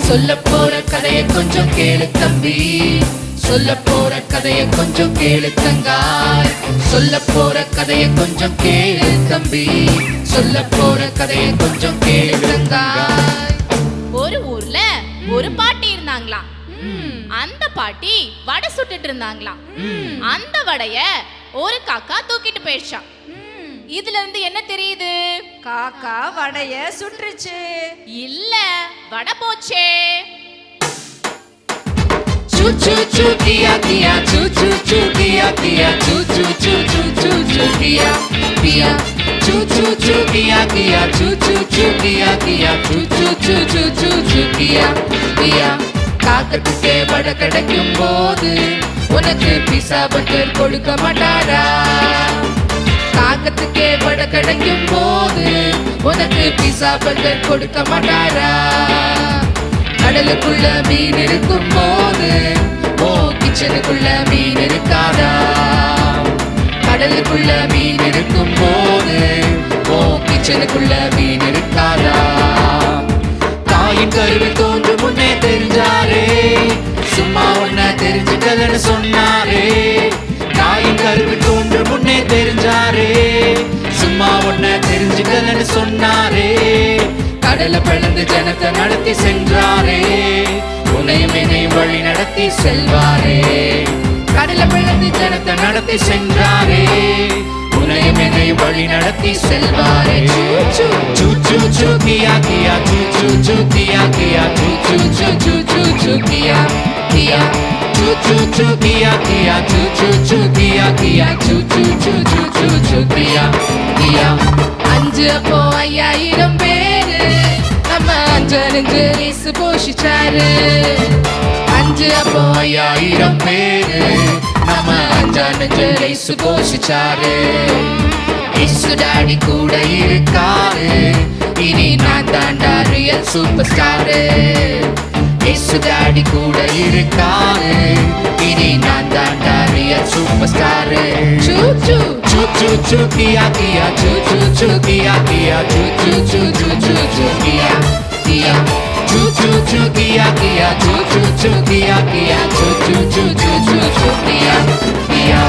சொல்ல போற கதைய கொஞ்சம் கேளு தம்பி, சொல்ல போற கதைய கொஞ்சம் கேளு தங்காய், சொல்ல போற கதைய கொஞ்சம் கேளு தம்பி, சொல்ல போற கதைய கொஞ்சம் கேளு தங்காய். ஒரு ஊர்ல ஒரு பாட்டி இருந்தாங்களாம். அந்த பாட்டி வடை சுட்டுட்டு இருந்தாங்களாம். அந்த வடைய ஒரு காக்கா தூக்கிட்டு போயிடுச்சான். இதுல இருந்து என்ன தெரியுது? காக்கா வடைய சுற்றுச்சு. இல்ல, வடை போச்சே. சூ சூ சூ கியா கியா, சூ சூ சூ கியா கியா, சூ சூ சூ சூ சூ சூ கியா கியா, சூ சூ சூ கியா கியா, சூ சூ சூ கியா கியா, சூ சூ சூ சூ சூ சூ கியா கியா. காக்கத்துக்கே வடை கிடைக்கும் போது உனக்கு பீஸா பர்கர் கொடுக்க மாட்டாரா? காக்கத்துக்கே வடை கிடைக்கும் போது உனக்கு பீஸா பர்கர் கொடுக்க மாட்டாரா? கடலுக்குள்ள மீன் இருக்கும் போது ஓ கிச்சனுக்குள்ள மீன் இருக்காதா? கடலுக்குள்ள மீன் இருக்கும் போது ஓ கிச்சனுக்குள்ள மீன் இருக்காதா? தாயின் கருவில் தோன்றும் முன்னே தெரிஞ்சாரே, சும்மா ஒன்ன தெரிஞ்சுக்கலன்னு சொன்னாரே. தாயின் கருவில் தோன்றும் முன்னே தெரிஞ்சாரே, சும்மா ஒன்ன தெரிஞ்சுக்கலன்னு சொன்னாரே. கடலை பிளந்து ஜனத்தை நடத்தி சென்றாரே, உன்னையும் என்னையும் வழி நடத்தி செல்வாரே. கடலை பிளந்து ஜனத்தை நடத்தி சென்றாரே, உன்னையும் என்னையும் வழி நடத்தி செல்வாரே. சூ சூ சூ சூ கியா கியா, சூ சூ சூ கியா கியா, சூ சூ சூ சூ சூ சூ கியா கியா, சூ சூ சூ கியா கியா, சூ சூ சூ கியா கியா, சூ சூ சூ சூ சூ சூ கியா கியா. 5 அப்போ 5000 பேரு நம்ம அஞ்சறிஞ்சு இயேசு போஷிச்சாரு. 5 அப்போ 5000 பேரு நம்ம அஞ்சறிஞ்சு இயேசு போஷிச்சாரு. இயேசு டாடி கூட இருக்காரு, இனி நான் தாண்டா ரியல் சூப்பர் ஸ்டாரு. இயேசு டாடி கூட இருக்காரு, இனி நான் தாண்டா ரியல் சூப்பர் ஸ்டாரு. சூ சூ சூ சூ சூ கியா கியா, சூ சூ சூ கியா கியா, சூ சூ சூ சூ சூ சூ கியா கியா, சூ சூ சூ கியா கியா, சூ சூ சூ கியா கியா, சூ சூ சூ சூ சூ சூ கியா கியா.